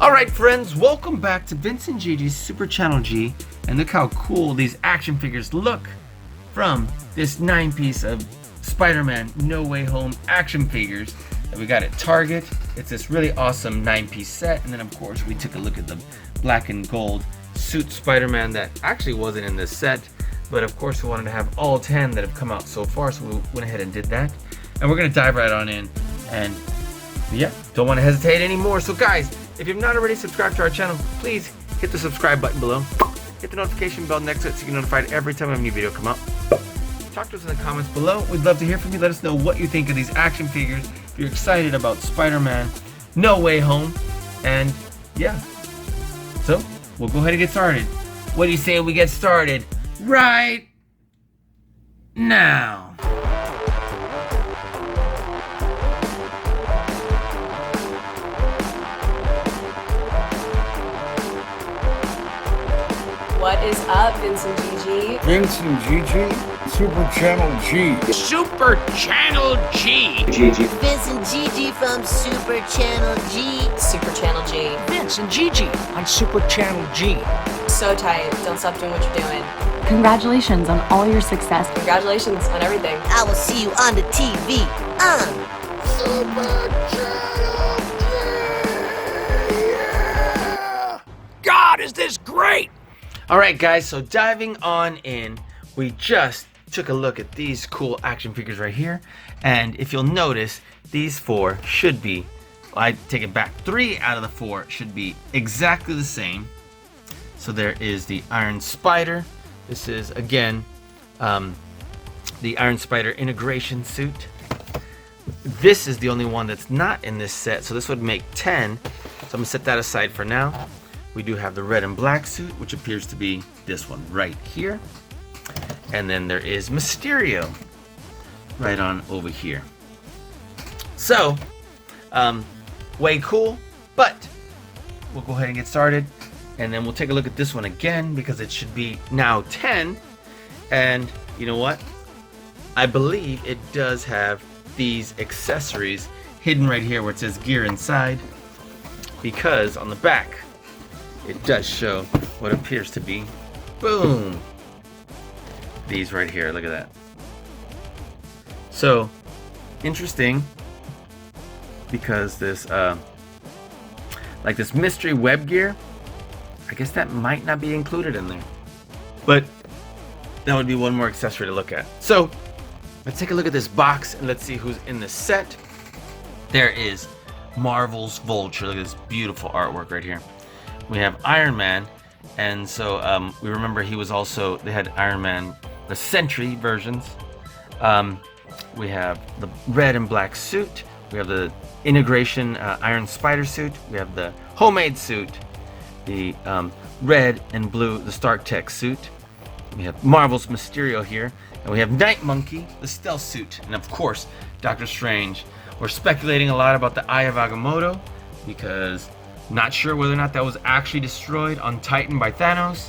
Alright friends, welcome back to Vince and Gigi's Super Channel G, and look how cool these action figures look from this 9-piece of Spider-Man No Way Home action figures that we got at Target. It's this really awesome 9-piece set, and then of course we took a look at the black and gold suit Spider-Man that actually wasn't in this set, but of course we wanted to have all 10 that have come out so far, so we went ahead and did that. And we're gonna dive right on in, and yeah, don't want to hesitate anymore. So guys, if you've not already subscribed to our channel, please hit the subscribe button below. Hit the notification bell next to it so you get notified every time a new video come out. Talk to us in the comments below. We'd love to hear from you. Let us know what you think of these action figures. If you're excited about Spider-Man No Way Home. And yeah, so we'll go ahead and get started. What do you say we get started right now? What is up, Vince and Gigi? Vince and Gigi, Super Channel G. Super Channel G. Gigi. Vince and Gigi from Super Channel G. Super Channel G. Vince and Gigi on Super Channel G. So tight. Don't stop doing what you're doing. Congratulations on all your success. Congratulations on everything. I will see you on the TV on Super Channel G. Yeah! God, is this great? Alright guys, so diving on in, we just took a look at these cool action figures right here, and if you'll notice, these four should be, I take it back, 3 out of the 4 should be exactly the same. So there is the Iron Spider. This is again the Iron Spider integration suit. This is the only one that's not in this set, so this would make 10. So I'm gonna set that aside for now. We do have the red and black suit, which appears to be this one right here. And then there is Mysterio right on over here. So, way cool, but we'll go ahead and get started. And then we'll take a look at this one again because it should be now 10. And you know what? I believe it does have these accessories hidden right here where it says gear inside, because on the back, it does show what appears to be, boom, these right here. Look at that. So interesting, because this like this mystery web gear, I guess that might not be included in there, but that would be one more accessory to look at. So let's take a look at this box and let's see who's in the set. There is Marvel's Vulture. Look at this beautiful artwork right here. We have Iron Man, and so we remember he was also, they had Iron Man, the Sentry versions. We have the red and black suit. We have the integration Iron Spider suit. We have the homemade suit, the red and blue, the Stark Tech suit. We have Marvel's Mysterio here, and we have Night Monkey, the stealth suit, and of course, Doctor Strange. We're speculating a lot about the Eye of Agamotto, because not sure whether or not that was actually destroyed on Titan by Thanos.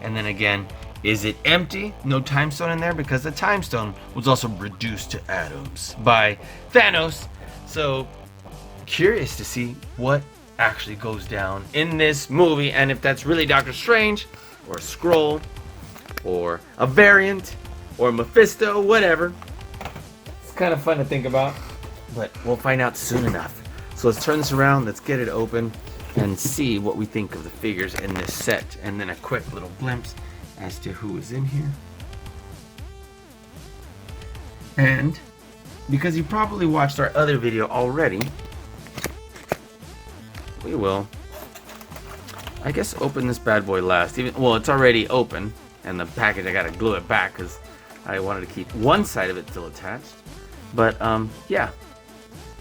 And then again, is it empty? No time stone in there, because the time stone was also reduced to atoms by Thanos. So curious to see what actually goes down in this movie, and if that's really Doctor Strange or a Skrull or a variant or Mephisto, whatever. It's kind of fun to think about, but we'll find out soon enough. So let's turn this around, let's get it open and see what we think of the figures in this set, and then a quick little glimpse as to who is in here. And because you probably watched our other video already, we will, I guess, open this bad boy last. Well, it's already open, and the package, I gotta glue it back because I wanted to keep one side of it still attached. But yeah,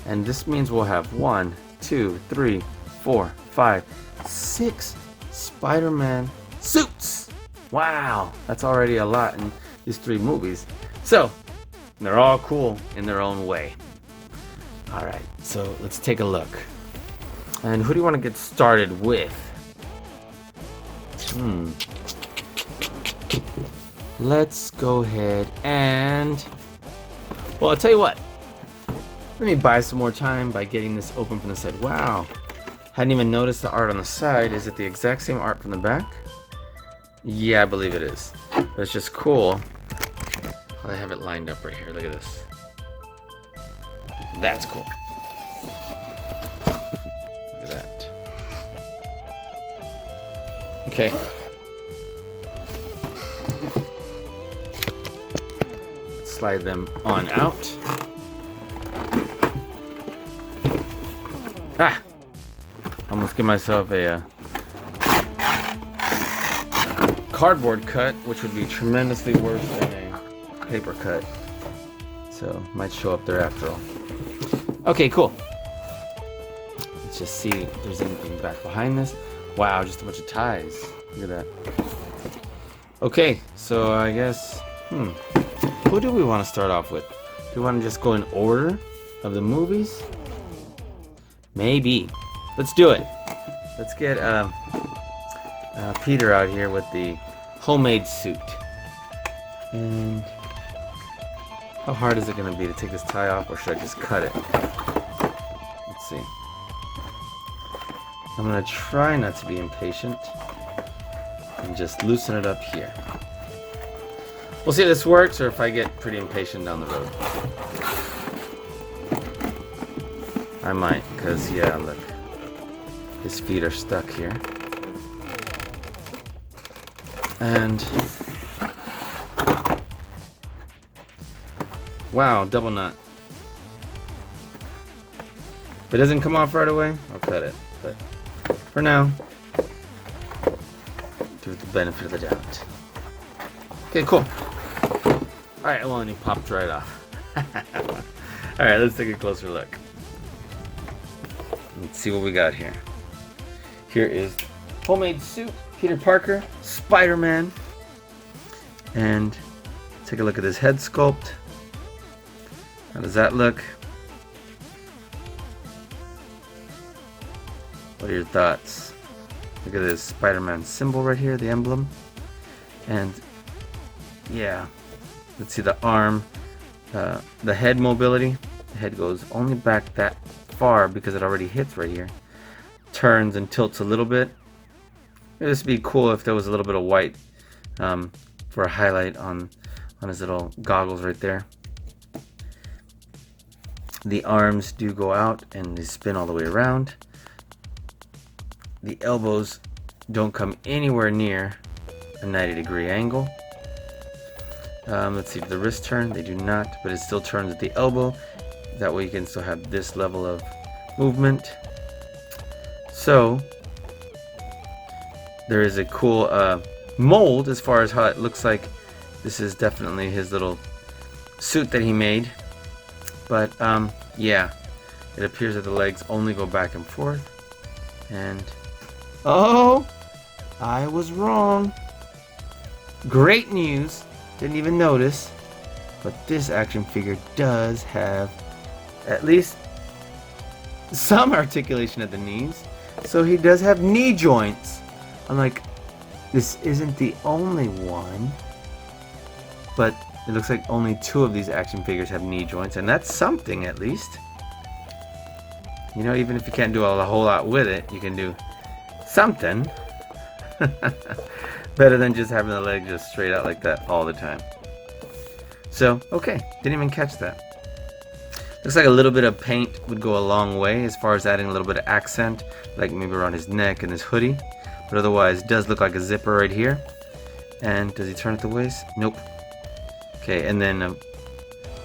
and this means we'll have 1, 2, 3, 4, 5, 6 Spider-Man suits. Wow, that's already a lot in these 3 movies. So they're all cool in their own way. All right, so let's take a look. And who do you want to get started with? Let's go ahead and, well, I'll tell you what. Let me buy some more time by getting this open from the side. Wow, Hadn't even noticed the art on the side. Is it the exact same art from the back? Yeah, I believe it is. But it's just cool. I have it lined up right here. Look at this. That's cool. Look at that. Okay. Slide them on out. Ah! Almost give myself a cardboard cut, which would be tremendously worse than a paper cut. So, might show up there after all. Okay, cool. Let's just see if there's anything back behind this. Wow, just a bunch of ties. Look at that. Okay, so I guess, who do we want to start off with? Do we want to just go in order of the movies? Maybe. Let's do it. Let's get Peter out here with the homemade suit. And how hard is it going to be to take this tie off, or should I just cut it? Let's see. I'm going to try not to be impatient and just loosen it up here. We'll see if this works or if I get pretty impatient down the road. I might, because, yeah, look. His feet are stuck here. And... wow, double knot. If it doesn't come off right away, I'll cut it. But for now, give it the benefit of the doubt. Okay, cool. Alright, well, and he popped right off. Alright, let's take a closer look. Let's see what we got here. Here is homemade suit, Peter Parker, Spiderman. And take a look at his head sculpt. How does that look? What are your thoughts? Look at this Spider-Man symbol right here, the emblem. And yeah, let's see the arm, the head mobility. The head goes only back that far because it already hits right here. Turns and tilts a little bit. This would be cool if there was a little bit of white for a highlight on his little goggles right there. The arms do go out and they spin all the way around. The elbows don't come anywhere near a 90-degree angle. Let's see, the wrist turn, they do not, but it still turns at the elbow. That way you can still have this level of movement. So there is a cool mold as far as how it looks like. This is definitely his little suit that he made. But yeah, it appears that the legs only go back and forth. And oh, I was wrong. Great news. Didn't even notice. But this action figure does have at least some articulation at the knees. So he does have knee joints. I'm like, this isn't the only one. But it looks like only 2 of these action figures have knee joints. And that's something at least. You know, even if you can't do a whole lot with it, you can do something. Better than just having the leg just straight out like that all the time. So, okay, didn't even catch that. Looks like a little bit of paint would go a long way as far as adding a little bit of accent, like maybe around his neck and his hoodie. But otherwise, it does look like a zipper right here. And does he turn at the waist? Nope. Okay, and then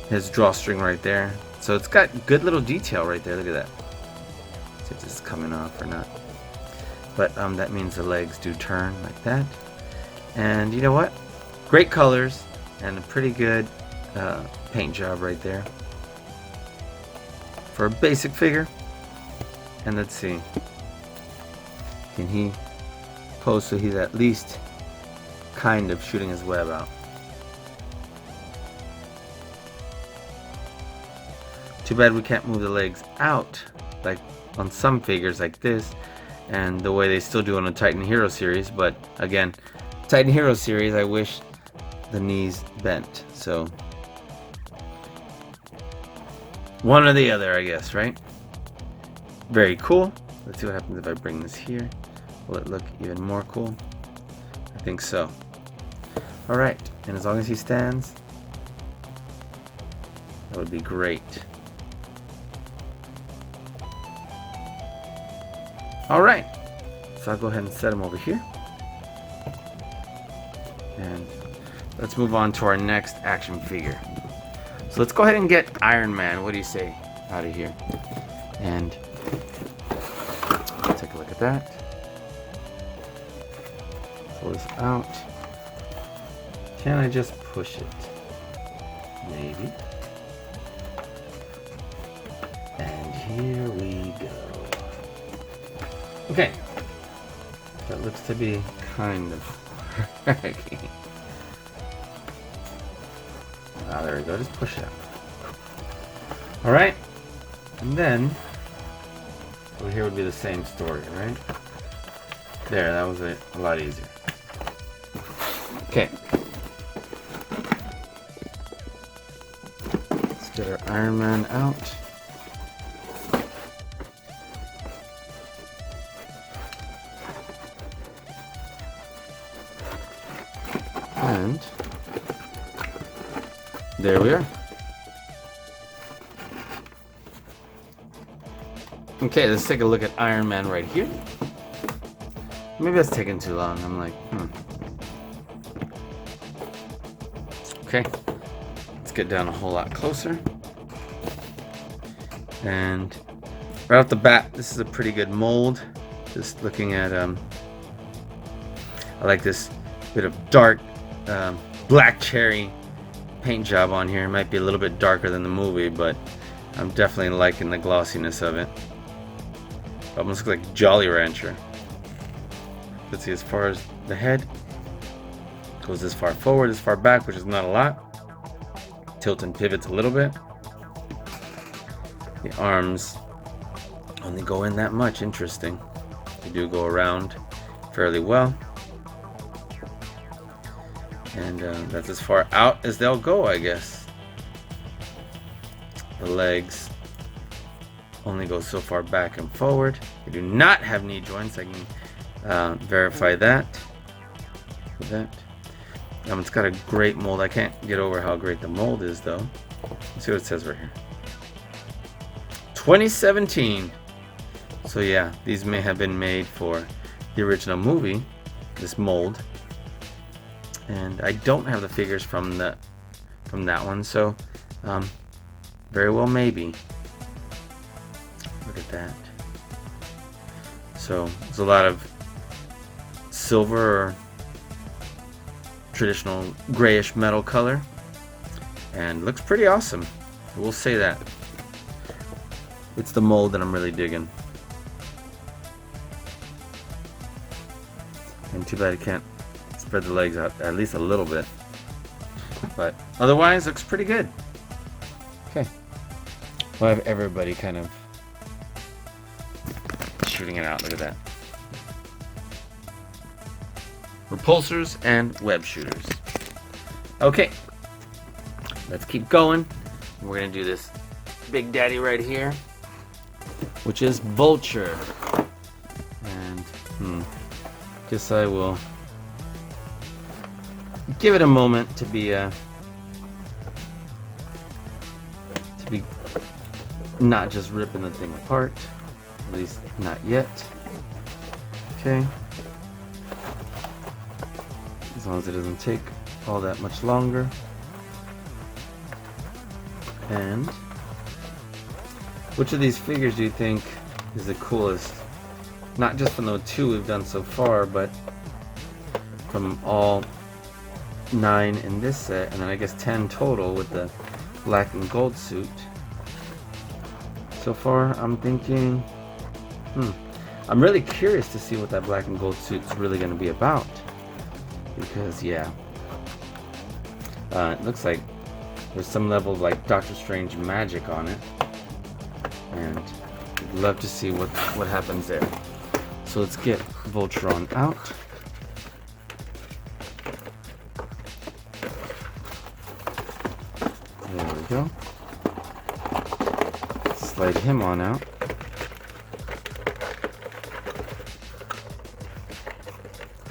his drawstring right there. So it's got good little detail right there. Look at that. Let's see if this is coming off or not. But that means the legs do turn like that. And you know what? Great colors and a pretty good paint job right there for a basic figure. And let's see, can he pose so he's at least kind of shooting his web out? Too bad we can't move the legs out like on some figures like this, and the way they still do on the Titan Hero series. But again, Titan Hero series, I wish the knees bent. So one or the other, I guess, right? Very cool. Let's see what happens if I bring this here. Will it look even more cool? I think so. Alright, and as long as he stands, that would be great. Alright, so I'll go ahead and set him over here. And let's move on to our next action figure. So let's go ahead and get Iron Man, what do you say, out of here. And take a look at that. Pull this out. Can I just push it? Maybe. And here we go. Okay. That looks to be kind of working. Ah, there we go. Just push it out. Alright. And then over here would be the same story, right? There, that was a lot easier. Okay. Let's get our Iron Man out. And there we are. Okay, let's take a look at Iron Man right here. Maybe that's taking too long. I'm like, Okay, let's get down a whole lot closer. And right off the bat, this is a pretty good mold. Just looking at, I like this bit of dark black cherry paint job on here. It might be a little bit darker than the movie, but I'm definitely liking the glossiness of it. Almost looks like Jolly Rancher. Let's see, as far as the head goes this far forward, this far back, which is not a lot. Tilt and pivots a little bit. The arms only go in that much. Interesting. They do go around fairly well. And that's as far out as they'll go, I guess. The legs only go so far back and forward. They do not have knee joints. I can verify that. With that. It's got a great mold. I can't get over how great the mold is, though. Let's see what it says right here. 2017. So yeah, these may have been made for the original movie. This mold. And I don't have the figures from that one, so very well maybe. Look at that. So there's a lot of silver or traditional grayish metal color, and looks pretty awesome. We'll say that. It's the mold that I'm really digging. And too bad I can't spread the legs out at least a little bit, but otherwise looks pretty good. Okay, we'll have everybody kind of shooting it out. Look at that. Repulsors and web shooters. Okay, let's keep going. We're gonna do this big daddy right here, which is Vulture. And guess I will give it a moment to be not just ripping the thing apart. At least not yet. Okay. As long as it doesn't take all that much longer. And which of these figures do you think is the coolest? Not just from the 2 we've done so far, but from all 9 in this set, and then I guess 10 total with the black and gold suit. So far, I'm thinking, I'm really curious to see what that black and gold suit's really going to be about. Because, yeah, it looks like there's some level of like Doctor Strange magic on it, and I'd love to see what happens there. So let's get Vulture out. There we go. Slide him on out.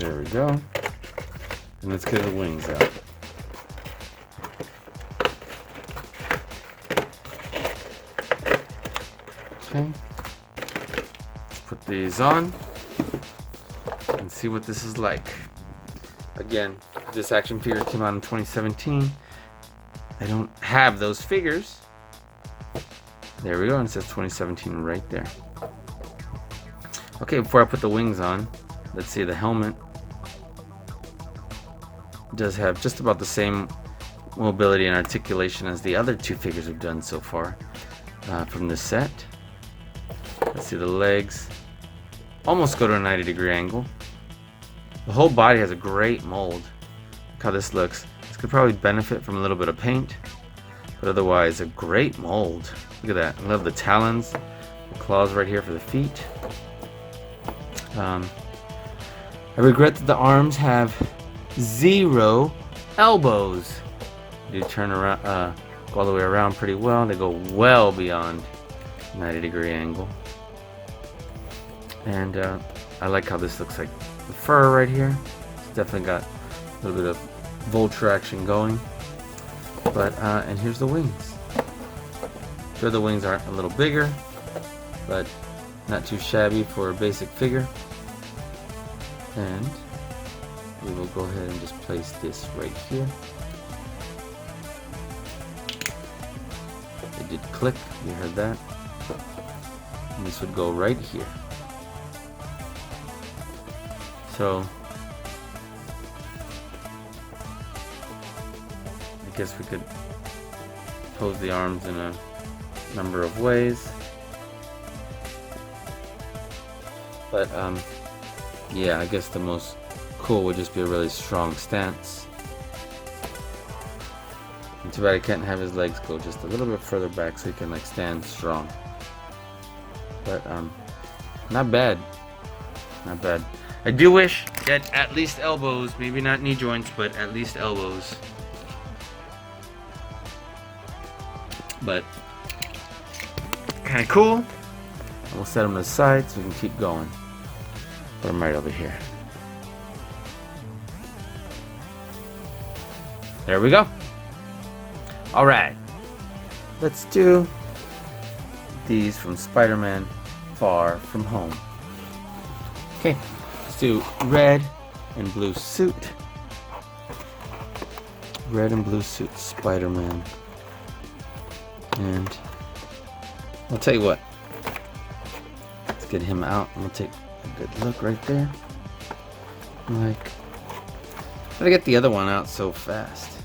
There we go. And let's get the wings out. Okay. Put these on and see what this is like. Again, this action figure came out in 2017. I don't have those figures. There we go, and it says 2017 right there. Okay, before I put the wings on, let's see, the helmet does have just about the same mobility and articulation as the other two figures we've done so far from this set. Let's see, the legs almost go to a 90-degree angle. The whole body has a great mold. Look how this looks. This could probably benefit from a little bit of paint, but otherwise a great mold. Look at that. I love the talons, the claws right here for the feet. I regret that the arms have 0 elbows. They turn around, go all the way around pretty well. They go well beyond 90-degree angle. And I like how this looks like the fur right here. It's definitely got a little bit of Vulture action going. But and here's the wings. Sure, the wings are a little bigger, but not too shabby for a basic figure. And we will go ahead and just place this right here. It did click, you heard that. And this would go right here. So I guess we could pose the arms in a number of ways. But yeah, I guess the most cool would just be a really strong stance. And too bad I can't have his legs go just a little bit further back so he can like stand strong. But not bad. Not bad. I do wish that at least elbows, maybe not knee joints, but at least elbows. But kind of cool. We'll set them aside so we can keep going. Put them right over here. There we go. All right. Let's do these from Spider-Man Far From Home. Okay. Let's do red and blue suit. Red and blue suit Spider-Man. And I'll tell you what. Let's get him out and we'll take a good look right there. Like, gotta get the other one out so fast.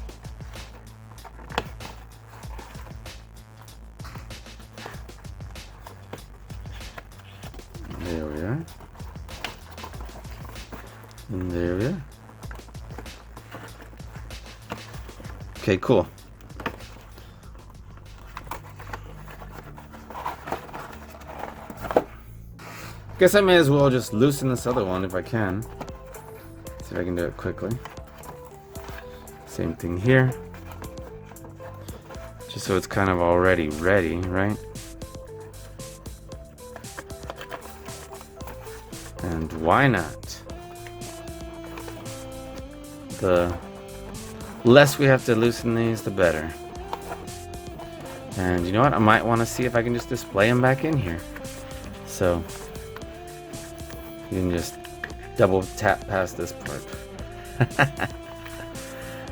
There we are. And there we are. Okay, cool. Guess I may as well just loosen this other one if I can. See if I can do it quickly. Same thing here. Just so it's kind of already ready, right? And why not? The less we have to loosen these, the better. And you know what? I might want to see if I can just display them back in here. So you can just double tap past this part.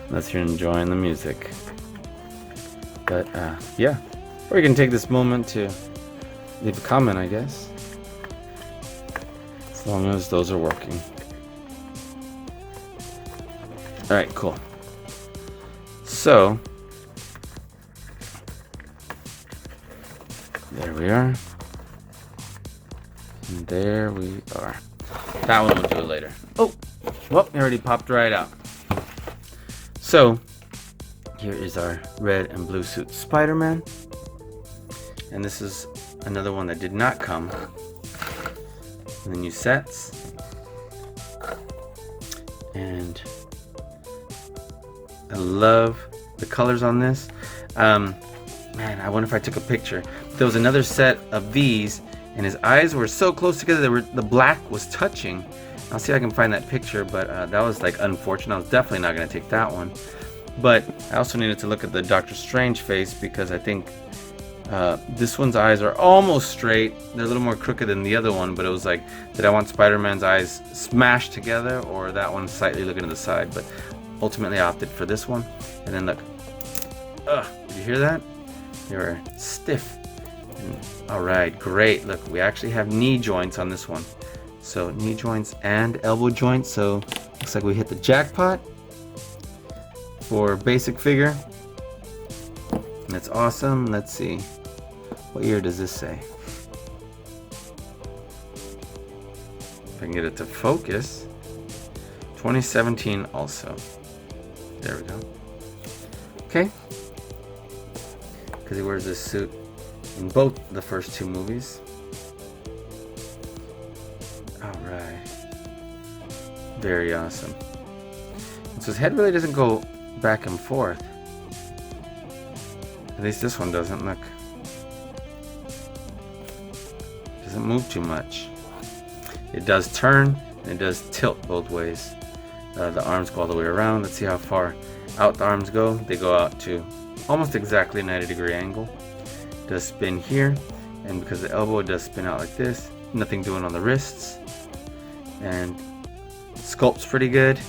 Unless you're enjoying the music. But yeah. Or you can take this moment to leave a comment, I guess. As long as those are working. Alright, cool. So there we are. And there we are. That one we'll do it later. Oh, well, it already popped right out. So, here is our red and blue suit Spider-Man. And this is another one that did not come in the new sets. And I love the colors on this. Man, I wonder if I took a picture. There was another set of these, and his eyes were so close together that the black was touching, I'll see if I can find that picture, but that was like unfortunate. I was definitely not going to take that one. But I also needed to look at the Doctor Strange face because I think this one's eyes are almost straight. They're a little more crooked than the other one, but it was like, did I want Spider-Man's eyes smashed together or that one slightly looking to the side? But ultimately I opted for this one. And then look. Ugh, did you hear that? They were stiff. Alright, great. Look, we actually have knee joints on this one. So knee joints and elbow joints. So looks like we hit the jackpot for basic figure. That's awesome. Let's see. What year does this say? If I can get it to focus. 2017 also. There we go. Okay. Because he wears this suit in both the first two movies. Alright. Very awesome. And so his head really doesn't go back and forth. At least this one doesn't. Look. Doesn't move too much. It does turn and it does tilt both ways. The arms go all the way around. Let's see how far out the arms go. They go out to almost exactly a 90-degree angle. It does spin here, and because the elbow it does spin out like this. Nothing doing on the wrists. And sculpt's pretty good.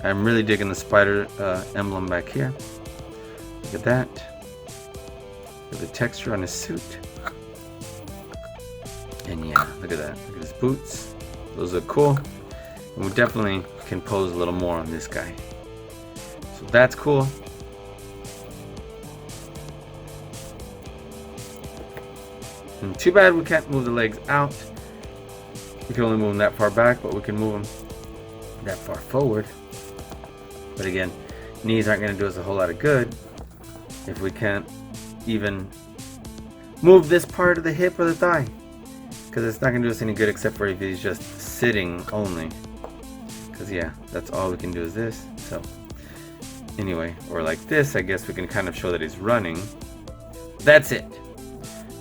I'm really digging the spider emblem back here. Look at that. Look at the texture on his suit. And yeah, look at that. Look at his boots. Those look cool. And we definitely can pose a little more on this guy. So that's cool. And too bad we can't move the legs out. We can only move them that far back, but we can move them that far forward. But again, knees aren't going to do us a whole lot of good if we can't even move this part of the hip or the thigh. Because it's not going to do us any good except for if he's just sitting only. Because yeah, that's all we can do is this. So anyway, or like this, I guess we can kind of show that he's running. That's it.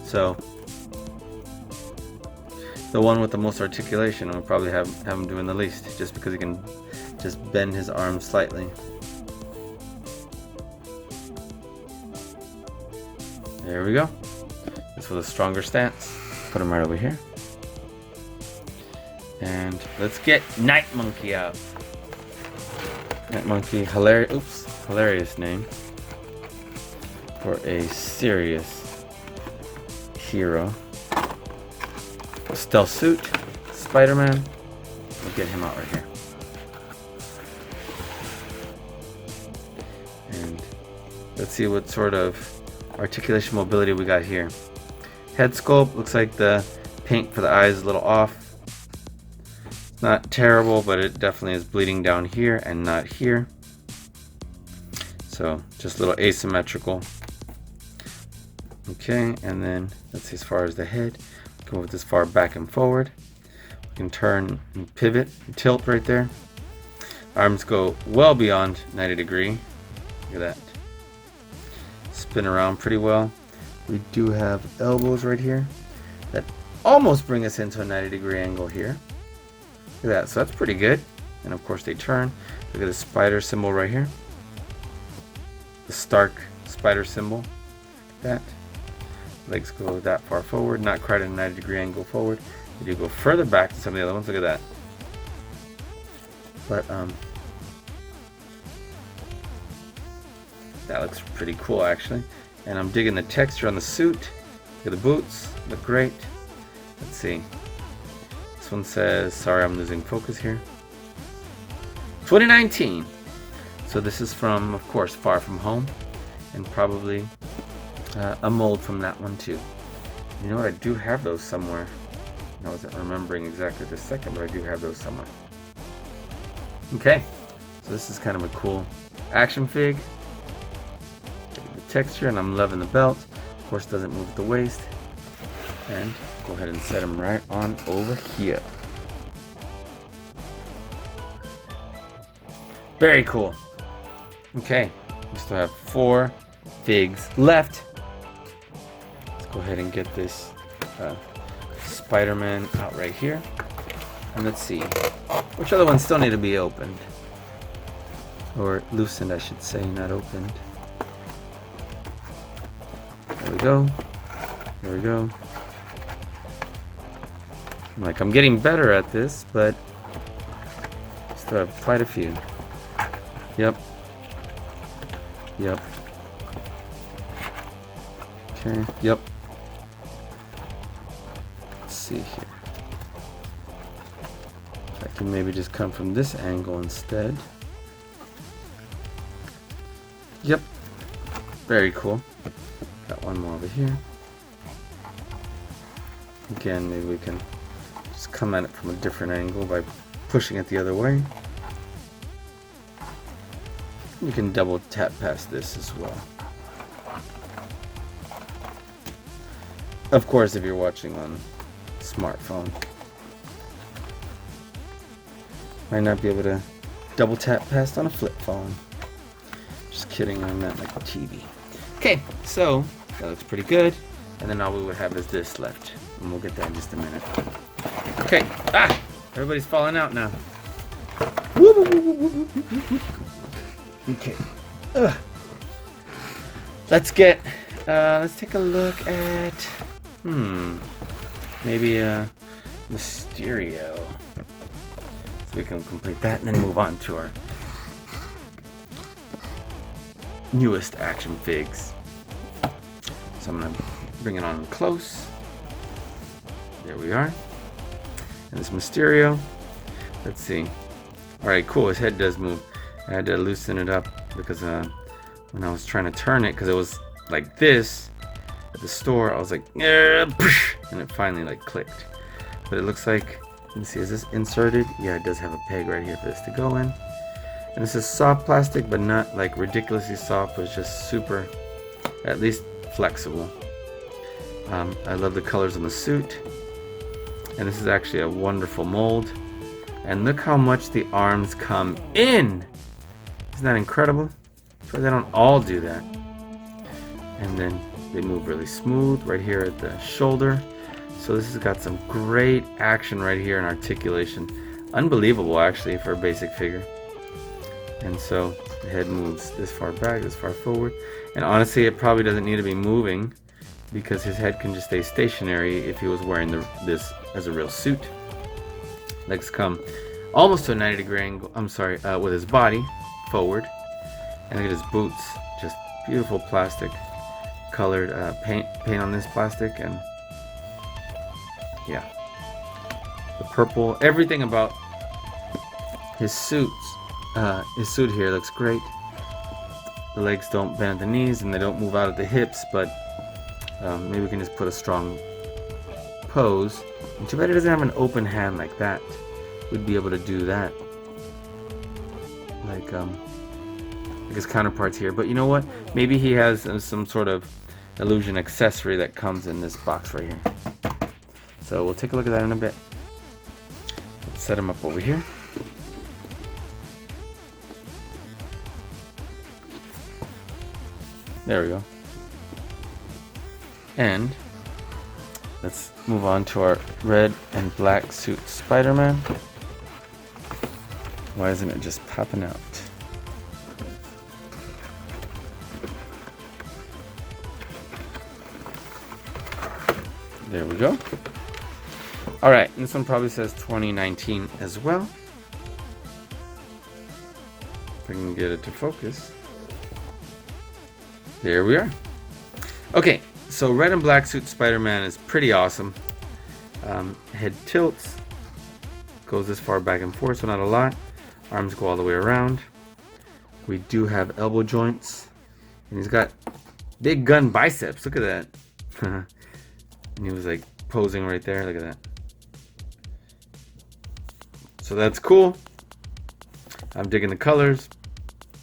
So the one with the most articulation, we'll probably have him doing the least, just because he can just bend his arm slightly. There we go. This was a stronger stance. Put him right over here. And let's get Night Monkey out. Night Monkey, hilarious name for a serious hero. Stealth suit, Spiderman. We'll get him out right here. And let's see what sort of articulation mobility we got here. Head sculpt, looks like the paint for the eyes is a little off. Not terrible, but it definitely is bleeding down here and not here. So just a little asymmetrical. Okay, and then let's see as far as the head. We can move this far back and forward. We can turn and pivot and tilt right there. Arms go well beyond 90 degree. Look at that. Spin around pretty well. We do have elbows right here that almost bring us into a 90-degree angle here. Look at that. So that's pretty good. And of course they turn. Look at the spider symbol right here. The Stark spider symbol. That. Legs go that far forward, not quite at a 90-degree angle forward. They do go further back to some of the other ones. Look at that. But that looks pretty cool actually. And I'm digging the texture on the suit. Look at the boots, look great. Let's see. This one says, sorry I'm losing focus here. 2019. So this is from, of course, Far From Home. And probably a mold from that one too. You know what, I do have those somewhere. I wasn't remembering exactly this second, but I do have those somewhere. Okay, so this is kind of a cool action fig. The texture, and I'm loving the belt. Of course, doesn't move at the waist. And go ahead and set him right on over here. Very cool. Okay, we still have 4 figs left. Let's go ahead and get this Spider-Man out right here. And let's see. Which other ones still need to be opened? Or loosened, I should say, not opened. There we go. There we go. I'm getting better at this, but still have quite a few. Yep. Yep. Okay, yep. Let's see here. I can maybe just come from this angle instead. Yep. Very cool. Got one more over here. Again, maybe we can just come at it from a different angle by pushing it the other way. You can double tap past this as well. Of course, if you're watching on smartphone, might not be able to double tap past on a flip phone. Just kidding, I meant like a TV. Okay, so that looks pretty good. And then all we would have is this left. And we'll get that in just a minute. Okay, everybody's falling out now. Okay. Let's take a look at, maybe Mysterio. So we can complete that and then move on to our newest action figs. So I'm gonna bring it on close. There we are. And this Mysterio. Let's see. Alright, cool. His head does move. I had to loosen it up because when I was trying to turn it, because it was like this at the store, I was like, and it finally like clicked. But it looks like, let me see, is this inserted? Yeah, it does have a peg right here for this to go in. And this is soft plastic, but not like ridiculously soft, but it's just super, at least flexible. I love the colors on the suit. And this is actually a wonderful mold. And look how much the arms come in. Isn't that incredible? So they don't all do that. And then they move really smooth right here at the shoulder. So this has got some great action right here in articulation. Unbelievable actually for a basic figure. And so the head moves this far back, this far forward. And honestly, it probably doesn't need to be moving because his head can just stay stationary if he was wearing this as a real suit. Legs come almost to a 90-degree angle, with his body forward. And look at his boots, just beautiful plastic colored paint on this plastic. And yeah, the purple, everything about his suit here looks great. The legs don't bend at the knees and they don't move out at the hips, but maybe we can just put a strong pose. And too bad it doesn't have an open hand like that. We'd be able to do that like his counterparts here. But you know what? Maybe he has some sort of illusion accessory that comes in this box right here. So we'll take a look at that in a bit. Let's set him up over here. There we go. And let's move on to our red and black suit Spider-Man. Why isn't it just popping out? There we go. Alright, and this one probably says 2019 as well. If I can get it to focus. There we are. Okay, so red and black suit Spider-Man is pretty awesome. Head tilts, goes this far back and forth, so not a lot. Arms go all the way around. We do have elbow joints, and he's got big gun biceps. Look at that. And he was like posing right there. Look at that. So that's cool. I'm digging the colors.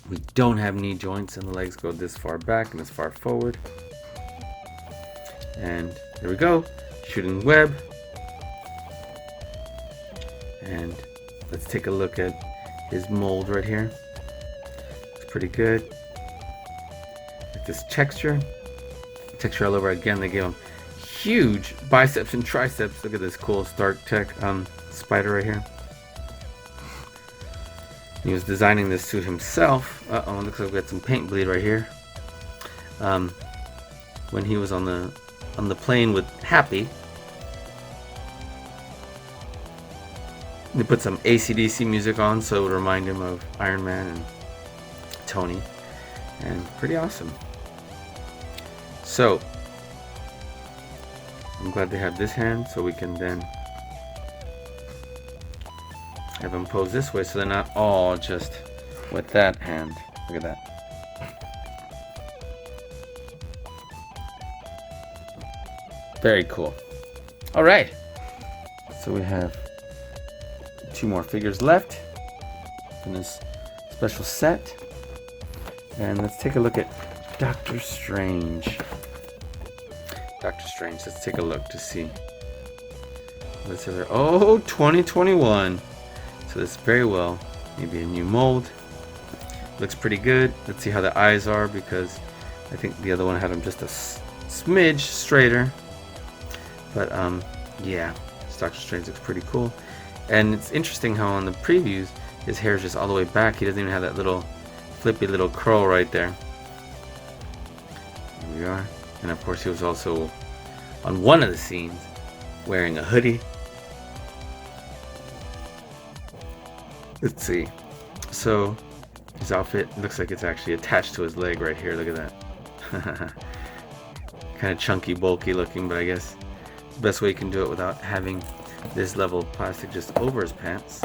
We don't have knee joints, and the legs go this far back and this far forward. And there we go, shooting web. And let's take a look at his mold right here. It's pretty good. Like this texture all over again. They gave him huge biceps and triceps. Look at this cool Stark Tech spider right here. He was designing this suit himself. Uh-oh, looks like we got some paint bleed right here. When he was on the plane with Happy, they put some AC/DC music on, so it would remind him of Iron Man and Tony, and pretty awesome. So I'm glad they have this hand, so we can then have them pose this way, so they're not all just with that hand. Look at that. Very cool. All right, so we have 2 more figures left in this special set, and let's take a look at Doctor Strange. Doctor Strange, let's take a look to see what's there. Oh, 2021. So this very well maybe a new mold. Looks pretty good. Let's see how the eyes are, because I think the other one had them just a smidge straighter. But yeah, this Doctor Strange looks pretty cool. And it's interesting how on the previews his hair is just all the way back. He doesn't even have that little flippy little curl right there. Here we are. And of course he was also on one of the scenes wearing a hoodie. Let's see. So his outfit looks like it's actually attached to his leg right here. Look at that. Kind of chunky, bulky looking, but I guess it's the best way you can do it without having this level of plastic just over his pants.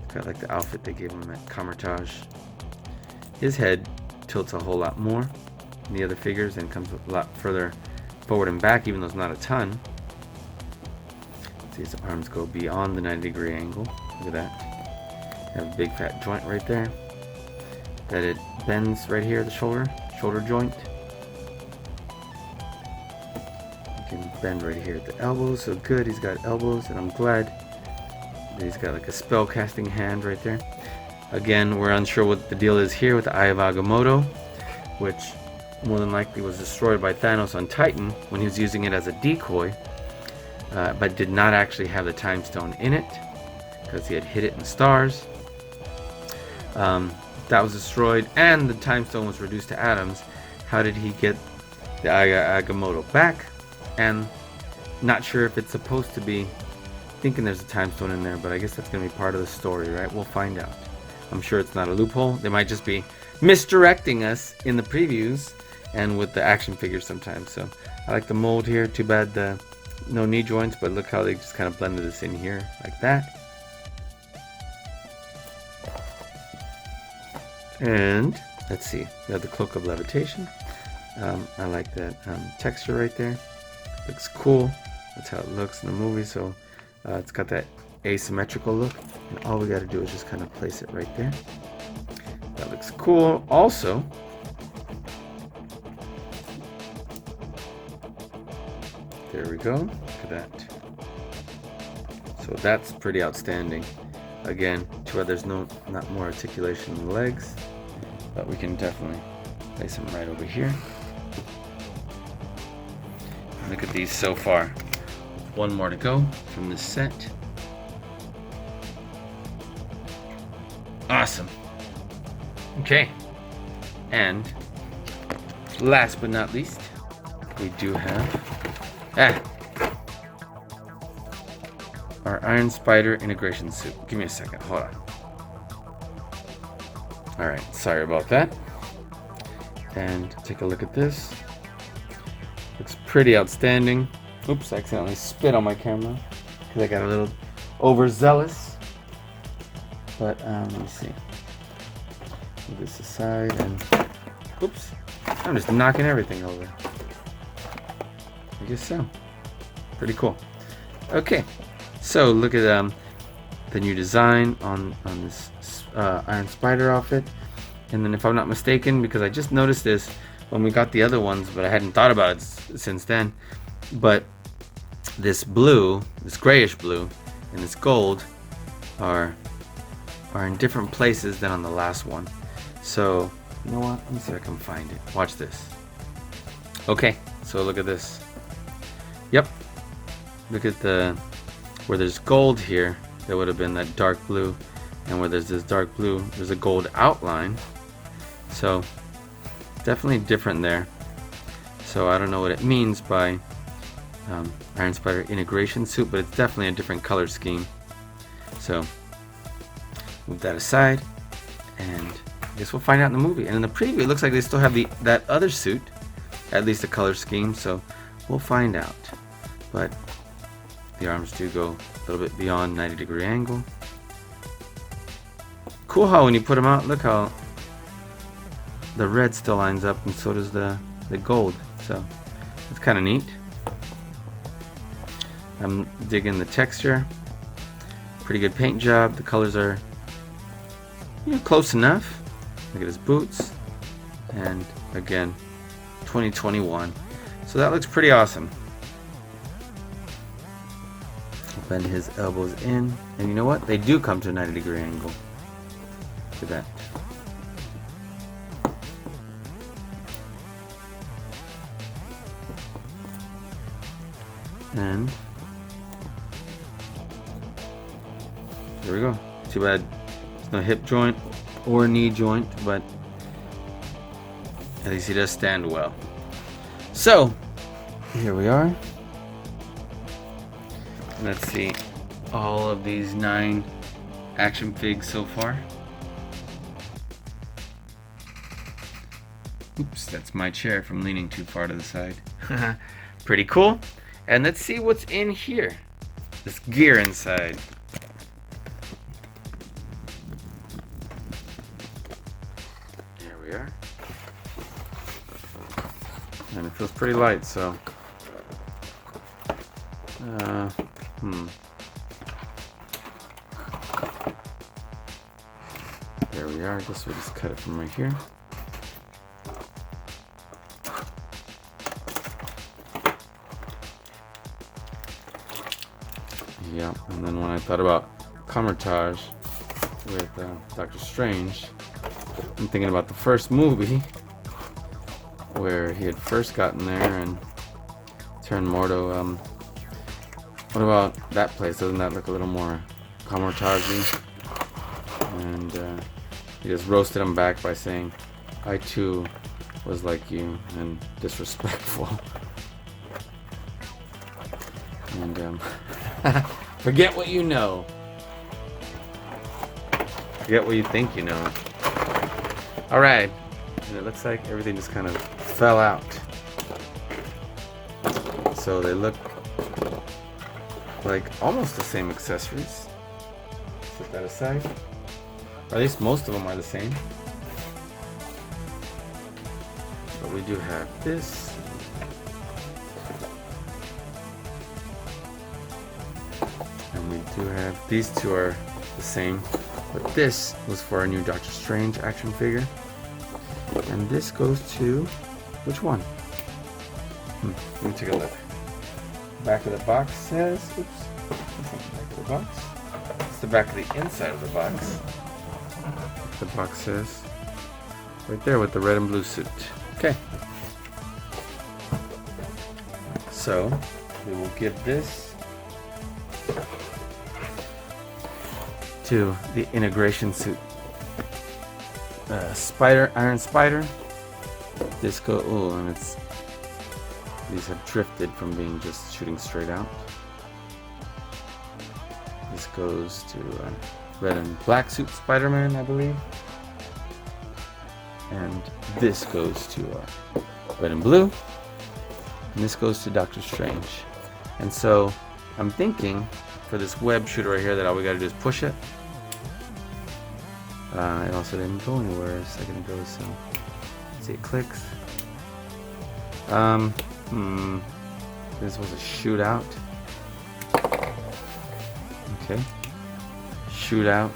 Kind of like the outfit they gave him at Camertage. His head tilts a whole lot more than the other figures and comes a lot further forward and back, even though it's not a ton. See, his arms go beyond the 90-degree angle. Look at that. Have a big fat joint right there that it bends right here at the shoulder joint. You can bend right here at the elbows. So good, he's got elbows, and I'm glad that he's got like a spell casting hand right there. Again, we're unsure what the deal is here with the Eye of Agamotto, which more than likely was destroyed by Thanos on Titan when he was using it as a decoy, but did not actually have the Time Stone in it because he had hid it in stars. That was destroyed, and the Time Stone was reduced to atoms. How did he get the Eye of Agamotto back? And not sure if it's supposed to be, thinking there's a Time Stone in there, but I guess that's going to be part of the story, right? We'll find out. I'm sure it's not a loophole. They might just be misdirecting us in the previews and with the action figures sometimes. So I like the mold here. Too bad the no knee joints, but look how they just kind of blended this in here like that. And let's see, we have the Cloak of Levitation. I like that texture right there. Looks cool. That's how it looks in the movie. So it's got that asymmetrical look, and all we got to do is just kind of place it right there. That looks cool. Also, there we go. Look at that. So that's pretty outstanding. Again, too bad there's not more articulation in the legs, but we can definitely place them right over here. Look at these so far. One more to go from this set. Awesome. Okay. And last but not least, we do have our Iron Spider integration suit. Give me a second. Hold on. Alright, sorry about that. And take a look at this. Looks pretty outstanding. Oops, I accidentally spit on my camera because I got a little overzealous. But let me see. Move this aside and oops, I'm just knocking everything over. I guess so. Pretty cool. Okay, so look at the new design on this Iron Spider outfit. And then if I'm not mistaken, because I just noticed this when we got the other ones, but I hadn't thought about it since then. But this blue, this grayish blue, and this gold are in different places than on the last one. So, you know what? Let me see if I can find it. Watch this. Okay, so look at this. Yep. Look at the where there's gold here, that would have been that dark blue, and where there's this dark blue, there's a gold outline. So definitely different there. So I don't know what it means by Iron Spider integration suit, but it's definitely a different color scheme. So move that aside, and I guess we'll find out in the movie. And in the preview, it looks like they still have that other suit, at least the color scheme. So we'll find out. But the arms do go a little bit beyond 90-degree angle. Cool how when you put them out, look how the red still lines up, and so does the gold. So it's kind of neat. I'm digging the texture. Pretty good paint job. The colors are, you know, close enough. Look at his boots. And again, 2021. So that looks pretty awesome. Bend his elbows in. And you know what? They do come to a 90-degree angle. Look at that. And there we go. Too bad there's no hip joint or knee joint, but at least he does stand well. So here we are. Let's see all of these 9 action figs so far. Oops, that's my chair from leaning too far to the side. Pretty cool. And let's see what's in here. This gear inside. Here we are. And it feels pretty light, so. There we are. I guess we'll just cut it from right here. Yeah, and then when I thought about camouflage with Doctor Strange, I'm thinking about the first movie where he had first gotten there and turned Mordo. What about that place? Doesn't that look a little more camouflagey? And he just roasted him back by saying, "I too was like you," and disrespectful. And forget what you know. Forget what you think you know. Alright. And it looks like everything just kind of fell out. So they look like almost the same accessories. Set that aside. Or at least most of them are the same. But we do have this. And we do have, these two are the same, but this was for our new Doctor Strange action figure. And this goes to, which one? Let me take a look. Back of the box says, oops, that's not the back of the box. It's the back of the inside of the box. The box says, right there with the red and blue suit. Okay. So, we will give this to the integration suit. Iron Spider. This go, oh, and it's, these have drifted from being just shooting straight out. This goes to red and black suit Spiderman, I believe. And this goes to red and blue. And this goes to Doctor Strange. And so I'm thinking for this web shooter right here that all we gotta do is push it. It also didn't go anywhere a second ago, so let's see, it clicks. This was a shootout. Okay. Shootout.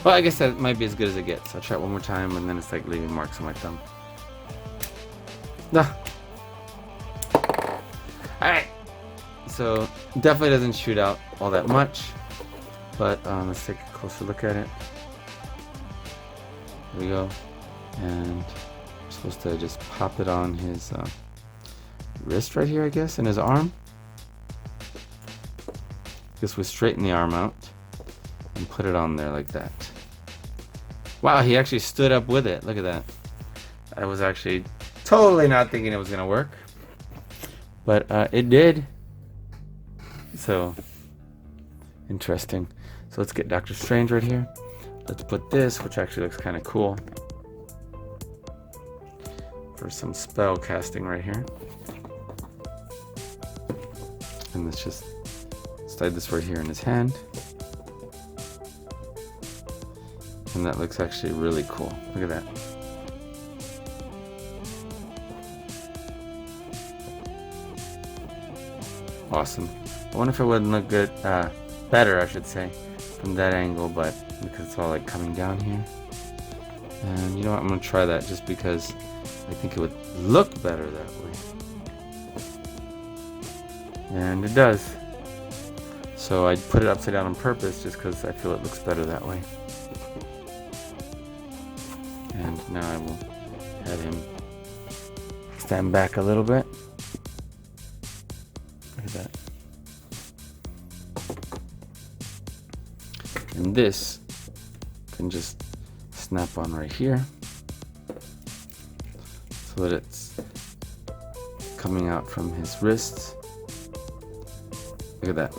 Well, I guess that might be as good as it gets. I'll try it one more time, and then it's like leaving marks on my thumb. Alright. So, definitely doesn't shoot out all that much. But let's take a closer look at it. There we go. And we're supposed to just pop it on his wrist right here, I guess, and his arm. This would straighten the arm out and put it on there like that. Wow, he actually stood up with it. Look at that. I was actually totally not thinking it was gonna work, but it did. So interesting. So let's get Doctor Strange right here. Let's put this, which actually looks kind of cool, for some spell casting right here. And let's just slide this right here in his hand. And that looks actually really cool. Look at that. Awesome. I wonder if it wouldn't look good, better, I should say, from that angle, but because it's all like coming down here. And you know what? I'm gonna try that just because I think it would look better that way. And it does. So I put it upside down on purpose just because I feel it looks better that way. And now I will have him stand back a little bit. Look at that. And this can just snap on right here so that it's coming out from his wrists. Look at that.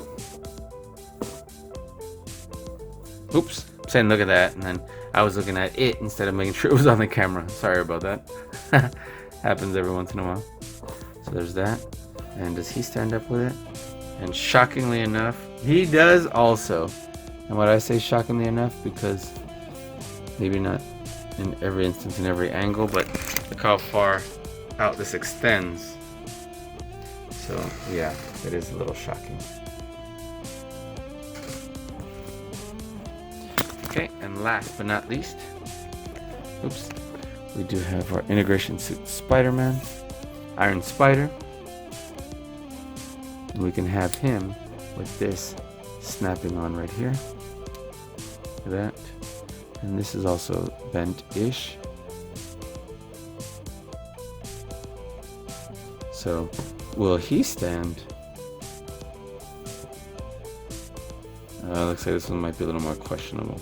Oops, I'm saying look at that, and then I was looking at it instead of making sure it was on the camera. Sorry about that. Happens every once in a while. So there's that. And does he stand up with it? And shockingly enough, he does also. And what I say shockingly enough, because maybe not in every instance, in every angle, but look how far out this extends. So yeah, it is a little shocking. Okay, and last but not least, oops, we do have our integration suit Spiderman, Iron Spider. And we can have him with this snapping on right here. Look at that. And this is also bent-ish. So, will he stand? Looks like this one might be a little more questionable.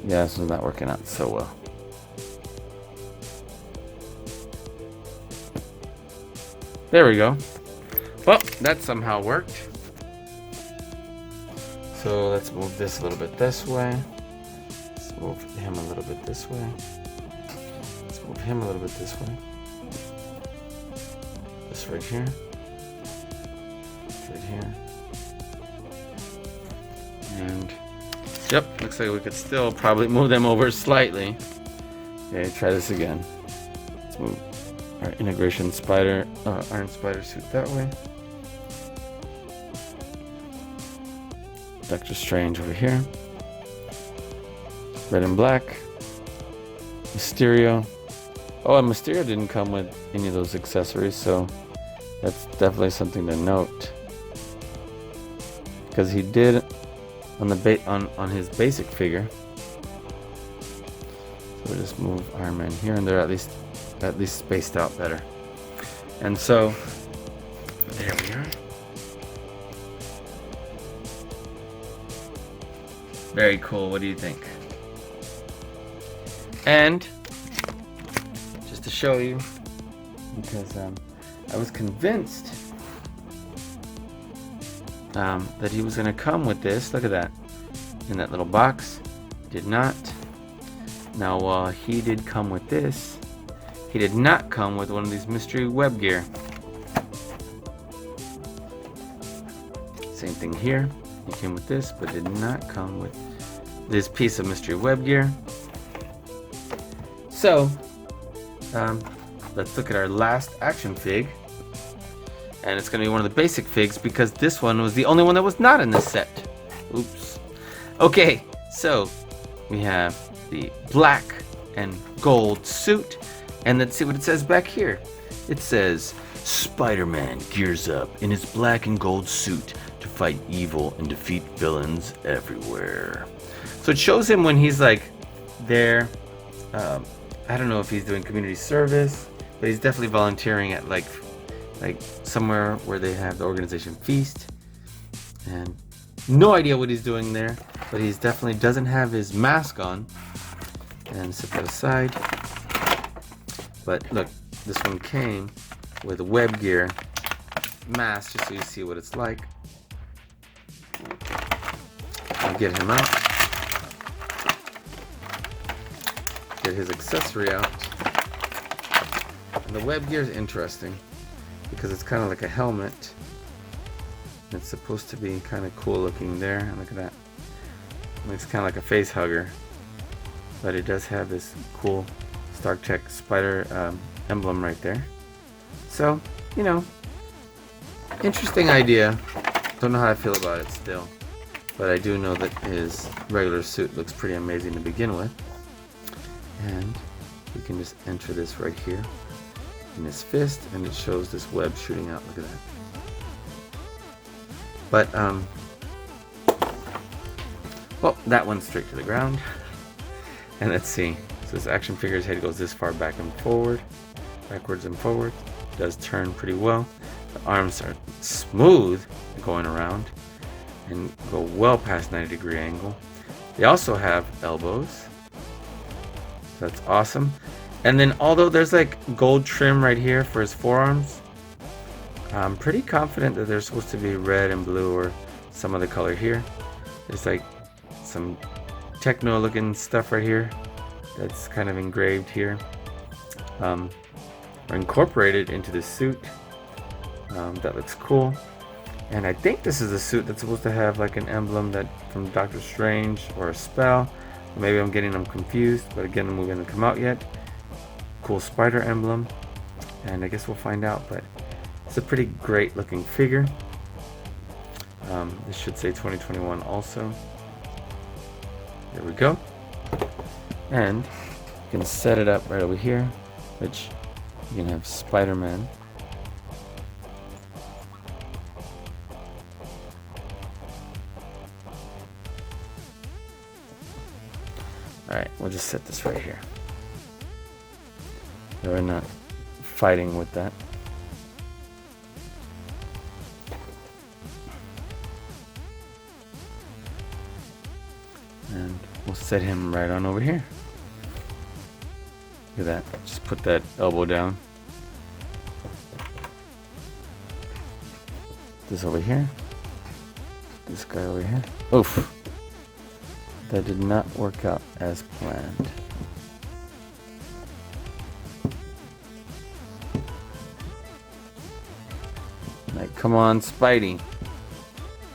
Yeah, this one's not working out so well. There we go. Well, that somehow worked. So let's move this a little bit this way. Let's move him a little bit this way. Let's move him a little bit this way. This right here. This right here. And yep, looks like we could still probably move them over slightly. Okay, try this again. Let's move our integration spider, Iron Spider suit that way. Doctor Strange over here. Red and black. Mysterio. Oh, and Mysterio didn't come with any of those accessories, so that's definitely something to note. Because he did on the on his basic figure. So we'll just move Iron Man here and there, at least spaced out better. And so there we are. Very cool. What do you think? And just to show you, because I was convinced that he was going to come with this. Look at that. In that little box. Did not. Now, he did come with this. He did not come with one of these mystery web gear. Same thing here. He came with this, but did not come with this piece of mystery web gear. So, let's look at our last action fig. And it's going to be one of the basic figs because this one was the only one that was not in this set. Oops. Okay, so we have the black and gold suit. And let's see what it says back here. It says, Spider-Man gears up in his black and gold suit to fight evil and defeat villains everywhere. So it shows him when he's like there. I don't know if he's doing community service, but he's definitely volunteering at like like somewhere where they have the organization Feast. And no idea what he's doing there, but he's definitely doesn't have his mask on. And set that aside. But look, this one came with a web gear mask, just so you see what it's like. I'll get him out. Get his accessory out. And the web gear is interesting because it's kind of like a helmet. It's supposed to be kind of cool looking there. And look at that. It's kind of like a face hugger. But it does have this cool Star Trek spider emblem right there. So, you know, interesting idea. Don't know how I feel about it still. But I do know that his regular suit looks pretty amazing to begin with. And you can just enter this right here in his fist, and it shows this web shooting out. Look at that. But, well, that one's straight to the ground. And let's see. So this action figure's head goes this far back and forward, backwards and forward. It does turn pretty well. The arms are smooth going around and go well past 90-degree angle. They also have elbows. So that's awesome. And then although there's like gold trim right here for his forearms, I'm pretty confident that they're supposed to be red and blue or some other color here. There's like some techno looking stuff right here that's kind of engraved here, or incorporated into the suit. That looks cool. And I think this is a suit that's supposed to have like an emblem that from Doctor Strange or a spell. Maybe I'm getting them confused, but again, the movie hasn't come out yet. Cool spider emblem, and I guess we'll find out. But it's a pretty great looking figure. This should say 2021 also. There we go. And you can set it up right over here, which you can have Spiderman. Alright, we'll just set this right here. We're not fighting with that. And we'll set him right on over here. Look at that. Just put that elbow down. This over here. This guy over here. Oof. That did not work out as planned. Like, come on, Spidey.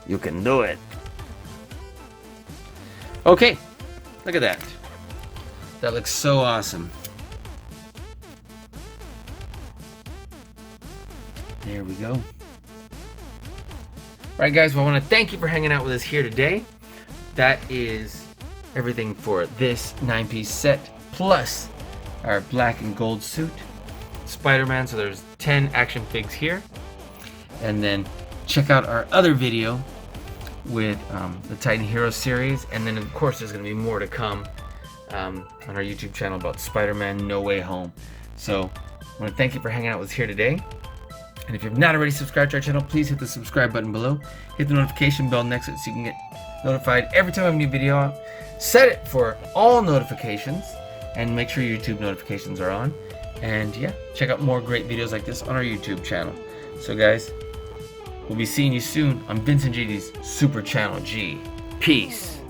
You can do it. Okay, look at that. That looks so awesome. There we go. Alright guys, well, I want to thank you for hanging out with us here today. That is everything for this 9-piece set, plus our black and gold suit, Spider-Man. So there's 10 action figs here. And then check out our other video with the Titan Hero series. And then of course there's going to be more to come on our YouTube channel about Spider-Man No Way Home. So I want to thank you for hanging out with us here today. And if you've not already subscribed to our channel, please hit the subscribe button below. Hit the notification bell next to it so you can get notified every time I have a new video out. Set it for all notifications and make sure YouTube notifications are on. And yeah, check out more great videos like this on our YouTube channel. So guys, we'll be seeing you soon on Vincent GD's Super Channel G. Peace.